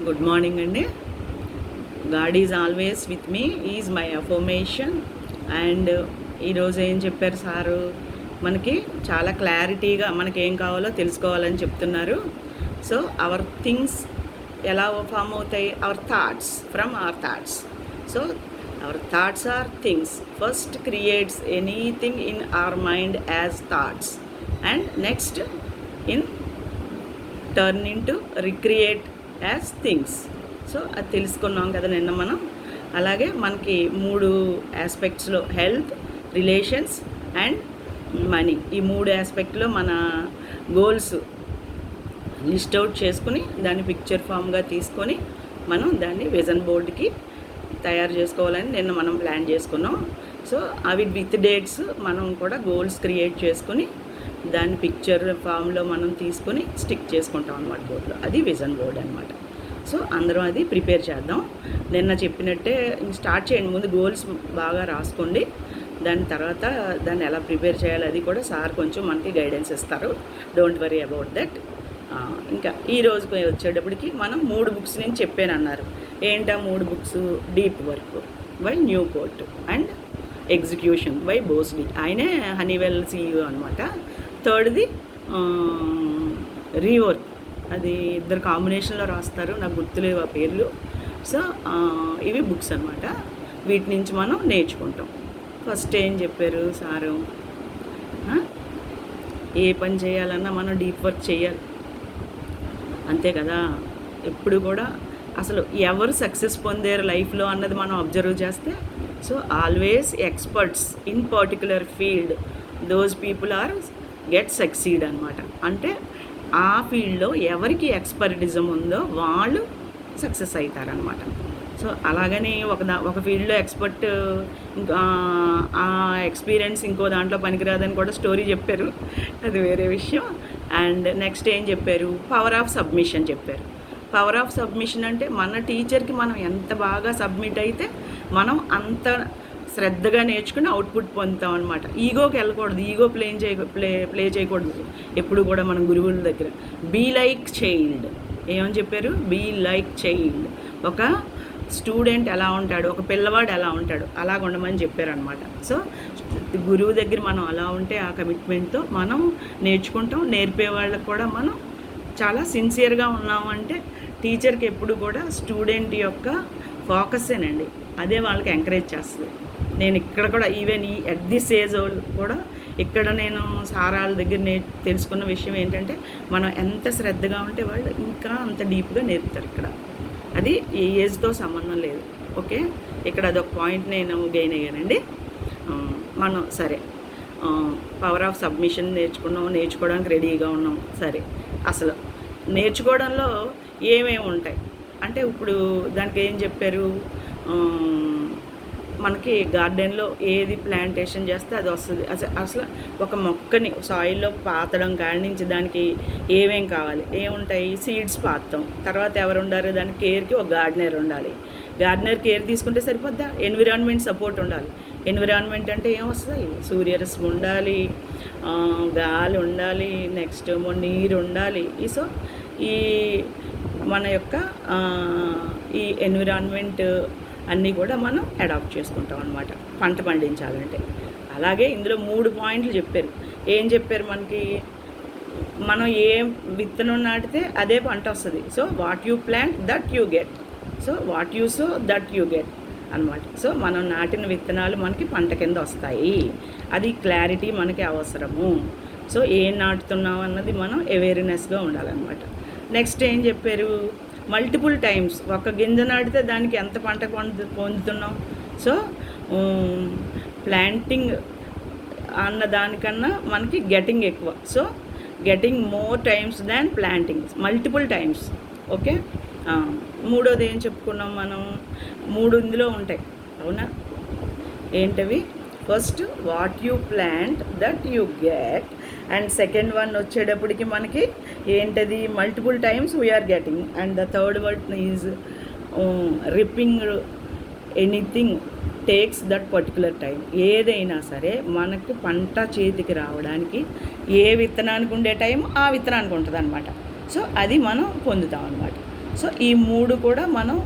Good morning అండి. God is always with me is my affirmation. And ఈరోజు ఏం చెప్పారు సారు, మనకి చాలా క్లారిటీగా మనకి ఏం కావాలో తెలుసుకోవాలని చెప్తున్నారు. సో అవర్ థింగ్స్ ఎలా ఫామ్ అవుతాయి? Our thoughts, from our thoughts. So our thoughts are things. First creates anything in our mind as thoughts, and next in turn in to recreate as things. So అది తెలుసుకున్నాం కదా నిన్న మనం. అలాగే మనకి 3 ఆస్పెక్ట్స్లో హెల్త్, రిలేషన్స్ అండ్ మనీ, ఈ 3 ఆస్పెక్ట్లో మన గోల్స్ లిస్ట్ అవుట్ చేసుకుని దాన్ని పిక్చర్ ఫామ్గా తీసుకొని మనం దాన్ని విజన్ బోర్డుకి తయారు చేసుకోవాలని నిన్న మనం ప్లాన్ చేసుకున్నాం. సో అవి విత్ డేట్స్ మనం కూడా గోల్స్ క్రియేట్ చేసుకుని దాన్ని పిక్చర్ ఫామ్లో మనం తీసుకొని స్టిక్ చేసుకుంటాం అన్నమాట బోర్డులో. అది విజన్ బోర్డ్ అనమాట. సో అందరం అది ప్రిపేర్ చేద్దాం. నిన్న చెప్పినట్టే స్టార్ట్ చేయండి. ముందు గోల్స్ బాగా రాసుకోండి. దాని తర్వాత దాన్ని ఎలా ప్రిపేర్ చేయాలి అది కూడా సార్ కొంచెం మనకి గైడెన్స్ ఇస్తారు. Don't worry about that. ఇంకా ఈ రోజుకి వచ్చేటప్పటికి మనం 3 బుక్స్ నుంచి చెప్పాను అన్నారు. ఏంటా 3 books? Deep work by Newport and execution by Bossidy, ఆయనే హనీవెల్ CEO అనమాట. థర్డ్ది రీవర్క్, అది ఇద్దరు కాంబినేషన్లో రాస్తారు, నాకు గుర్తులేవు ఆ పేర్లు. సో ఇవి బుక్స్ అనమాట. వీటి నుంచి మనం నేర్చుకుంటాం. ఫస్ట్ ఏం చెప్పారు సారు, ఏ పని చేయాలన్నా మనం డీప్ వర్క్ చేయాలి, అంతే కదా. ఎప్పుడు కూడా అసలు ఎవరు సక్సెస్ పొందారు లైఫ్లో అన్నది మనం అబ్జర్వ్ చేస్తే, so always experts in particular field, those people are get succeed అనమాట. అంటే ఆ ఫీల్డ్లో ఎవరికి ఎక్స్పర్టిజం ఉందో వాళ్ళు సక్సెస్ అవుతారనమాట. సో అలాగని ఒక ఫీల్డ్లో ఎక్స్పర్ట్ ఇంకా ఆ ఎక్స్పీరియన్స్ ఇంకో దాంట్లో పనికిరాదని కూడా స్టోరీ చెప్పారు, అది వేరే విషయం. అండ్ నెక్స్ట్ ఏం చెప్పారు? పవర్ ఆఫ్ సబ్మిషన్ చెప్పారు. పవర్ ఆఫ్ సబ్మిషన్ అంటే మన టీచర్కి మనం ఎంత బాగా సబ్మిట్ అయితే మనం అంత శ్రద్ధగా నేర్చుకుని అవుట్పుట్ పొందుతాం అనమాట. ఈగోకి వెళ్ళకూడదు, ఈగో ప్లే చేయకూడదు ఎప్పుడు కూడా మనం గురువుల దగ్గర. Be like child. ఏమని చెప్పారు? Be like child. ఒక స్టూడెంట్ ఎలా ఉంటాడు, ఒక పిల్లవాడు ఎలా ఉంటాడు, అలాగ ఉండమని చెప్పారనమాట. సో గురువు దగ్గర మనం అలా ఉంటే ఆ కమిట్మెంట్తో మనం నేర్చుకుంటాం. నేర్పే వాళ్ళకు కూడా మనం చాలా సిన్సియర్గా ఉన్నామంటే టీచర్కి ఎప్పుడు కూడా స్టూడెంట్ యొక్క ఫోకస్సేనండి, అదే వాళ్ళకి ఎంకరేజ్ చేస్తుంది. నేను ఇక్కడ కూడా ఈవెన్ అట్ దిస్ ఏజ్ కూడా ఇక్కడ నేను సారాల దగ్గర తెలుసుకున్న విషయం ఏంటంటే, మనం ఎంత శ్రద్ధగా ఉంటే వాళ్ళు ఇంకా అంత డీప్గా నేర్పుతారు ఇక్కడ. అది ఈ ఏజ్తో సంబంధం లేదు. ఓకే, ఇక్కడ అదొక పాయింట్ నేను గెయిన్ అయ్యానండి. మనం సరే పవర్ ఆఫ్ సబ్మిషన్ నేర్చుకోవడానికి రెడీగా ఉన్నాం. సరే, అసలు నేర్చుకోవడంలో ఏమేమి ఉంటాయి అంటే, ఇప్పుడు దానికి ఏం చెప్పారు, మనకి గార్డెన్లో ఏది ప్లాంటేషన్ చేస్తే అది వస్తుంది. అసలు ఒక మొక్కని సాయిల్లో పాతడం కాడి నుంచి దానికి ఏమేం కావాలి, ఏముంటాయి? సీడ్స్ పాతాం, తర్వాత ఎవరు ఉండాలి దాని కేర్కి? ఒక గార్డెనర్ ఉండాలి. గార్డెనర్ కేర్ తీసుకుంటే సరిపోద్దా? ఎన్విరాన్మెంట్ సపోర్ట్ ఉండాలి. ఎన్విరాన్మెంట్ అంటే ఏమొస్తాయి? సూర్యరశ్మి ఉండాలి, గాలి ఉండాలి, నెక్స్ట్ ఏమో నీరు ఉండాలి. సో ఈ మన యొక్క ఈ ఎన్విరాన్మెంట్ అన్నీ కూడా మనం అడాప్ట్ చేసుకుంటాం అనమాట పంట పండించాలంటే. అలాగే ఇందులో 3 పాయింట్లు చెప్పారు. ఏం చెప్పారు మనకి? మనం ఏ విత్తనం నాటితే అదే పంట వస్తుంది. So what you plant that you get, so what you so that you get అనమాట. సో మనం నాటిన విత్తనాలు మనకి పంట కింద వస్తాయి. అది క్లారిటీ మనకి అవసరము. సో ఏం నాటుతున్నాం అన్నది మనం అవేర్నెస్గా ఉండాలన్నమాట. నెక్స్ట్ ఏం చెప్పారు? మల్టిపుల్ టైమ్స్ ఒక గింజ నాటితే దానికి ఎంత పంట పొందుతున్నాం. సో ప్లాంటింగ్ అన్న దానికన్నా మనకి గెటింగ్ ఎక్కువ. So getting more times than planting, multiple times. Okay, మూడోది ఏం చెప్పుకున్నాం మనం? 3 ఇందులో ఉంటాయి, అవునా? ఏంటవి? First what you plant that you get, and second one వచ్చేటప్పటికి మనకి ఏంటది? Multiple times we are getting. And the third word is reaping. Anything takes that particular time. ఏదైనా సరే మనకు పంట చేతికి రావడానికి ఏ విత్తనానికి ఉండే టైం ఆ విత్తనానికి ఉంటుంది అనమాట. సో అది మనం పొందుతాం అనమాట. సో ఈ 3 కూడా మనం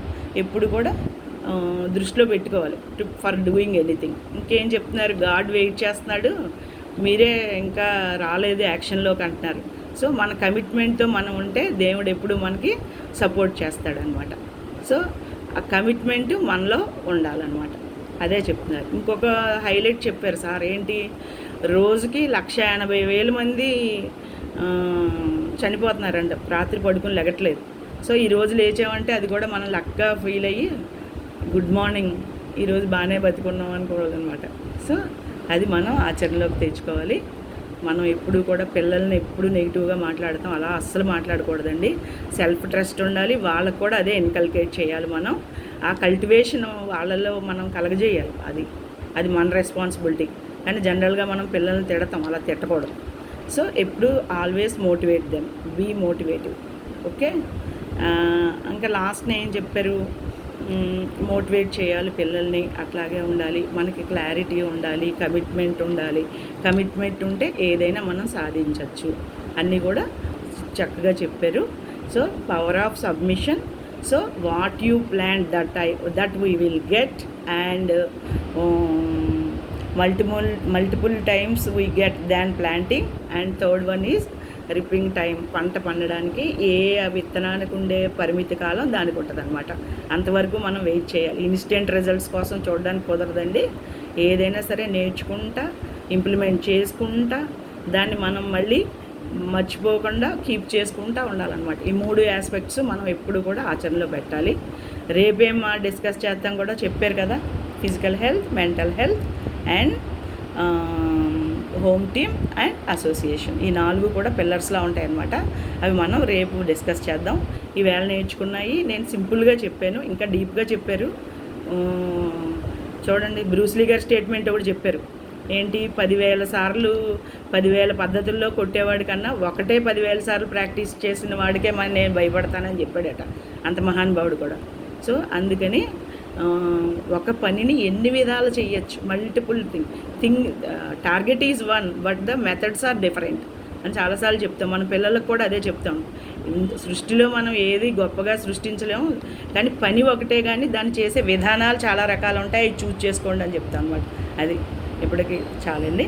ఎప్పుడు కూడా దృష్టిలో పెట్టుకోవాలి ఫర్ డూయింగ్ ఎనీథింగ్. ఇంకేం చెప్తున్నారు, గాడ్ వెయిట్ చేస్తున్నాడు, మీరే ఇంకా రాలేదు యాక్షన్లోకి అంటున్నారు. సో మన కమిట్మెంట్తో మనం ఉంటే దేవుడు ఎప్పుడు మనకి సపోర్ట్ చేస్తాడనమాట. సో ఆ కమిట్మెంట్ మనలో ఉండాలన్నమాట. అదే చెప్తున్నారు. ఇంకొక హైలైట్ చెప్పారు సార్, ఏంటి, రోజుకి 180,000 మంది చనిపోతున్నారంట, రాత్రి పడుకుని లెగట్లేదు. సో ఈరోజు లేచామంటే అది కూడా మనం లక్గా ఫీల్ అయ్యి గుడ్ మార్నింగ్, ఈరోజు బాగానే బతుకున్నాం అనుకోవాలన్నమాట. సో అది మనం ఆచరణలోకి తెచ్చుకోవాలి. మనం ఎప్పుడు కూడా పిల్లల్ని ఎప్పుడు నెగిటివ్గా మాట్లాడతాం, అలా అస్సలు మాట్లాడకూడదండి. సెల్ఫ్ ట్రస్ట్ ఉండాలి, వాళ్ళకు కూడా అదే ఇన్కల్కేట్ చేయాలి. మనం ఆ కల్టివేషన్ వాళ్ళలో మనం కలగజేయాలి. అది మన రెస్పాన్సిబిలిటీ. కానీ జనరల్గా మనం పిల్లల్ని తిడతాం, అలా తిట్టకూడదు. సో ఎప్పుడు always motivate them, be motivative. Okay. ఇంకా లాస్ట్ ఏం చెప్పారు, మోటివేట్ చేయాలి పిల్లల్ని, అట్లాగే ఉండాలి. మనకి క్లారిటీ ఉండాలి, కమిట్మెంట్ ఉండాలి. కమిట్మెంట్ ఉంటే ఏదైనా మనం సాధించవచ్చు. అన్నీ కూడా చక్కగా చెప్పారు. So power of submission. So what you plan that we will get, and multiple times we get than planting, and third one is ripping time. పంట పండడానికి విత్తనానికి ఉండే పరిమితి కాలం దానికి ఉంటుంది అనమాట. అంతవరకు మనం వెయిట్ చేయాలి. ఇన్స్టెంట్ రిజల్ట్స్ కోసం చూడడానికి కుదరదండి. ఏదైనా సరే నేర్చుకుంటా, ఇంప్లిమెంట్ చేసుకుంటా, దాన్ని మనం మళ్ళీ మర్చిపోకుండా కీప్ చేసుకుంటూ ఉండాలన్నమాట. ఈ 3 ఆస్పెక్ట్స్ మనం ఎప్పుడు కూడా ఆచరణలో పెట్టాలి. రేపేం డిస్కస్ చేద్దాం కూడా చెప్పారు కదా, physical health, mental health, and home team and association. ఈ 4 కూడా పిల్లర్స్లా ఉంటాయి అన్నమాట. అవి మనం రేపు డిస్కస్ చేద్దాం. ఈవేళ నేర్చుకున్నాయి నేను సింపుల్గా చెప్పాను, ఇంకా డీప్గా చెప్పారు. చూడండి, బ్రూస్లీ గారి స్టేట్మెంట్ ఒకటి చెప్పారు, ఏంటి, 10,000 సార్లు 10,000 పద్ధతుల్లో కొట్టేవాడి కన్నా ఒకటే 10,000 సార్లు ప్రాక్టీస్ చేసిన వాడికే నేను భయపడతానని చెప్పాడట, అంత మహానుభావుడు కూడా. సో అందుకని ఒక పనిని ఎన్ని విధాలు చేయొచ్చు, multiple target is one but the methods are different అని చాలాసార్లు చెప్తాం. మన పిల్లలకు కూడా అదే చెప్తాం. సృష్టిలో మనం ఏది గొప్పగా సృష్టించలేము, కానీ పని ఒకటే, కానీ దాన్ని చేసే విధానాలు చాలా రకాలు ఉంటాయి, అవి చూజ్ చేసుకోండి అని చెప్తాం అనమాట. అది ఇప్పటికి చాలండి.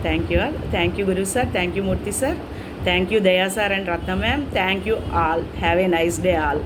Thank you all. Thank you Guru sir, thank you Murthy sir, thank you Daya sir and Ratna ma'am, thank you all. Have a nice day all.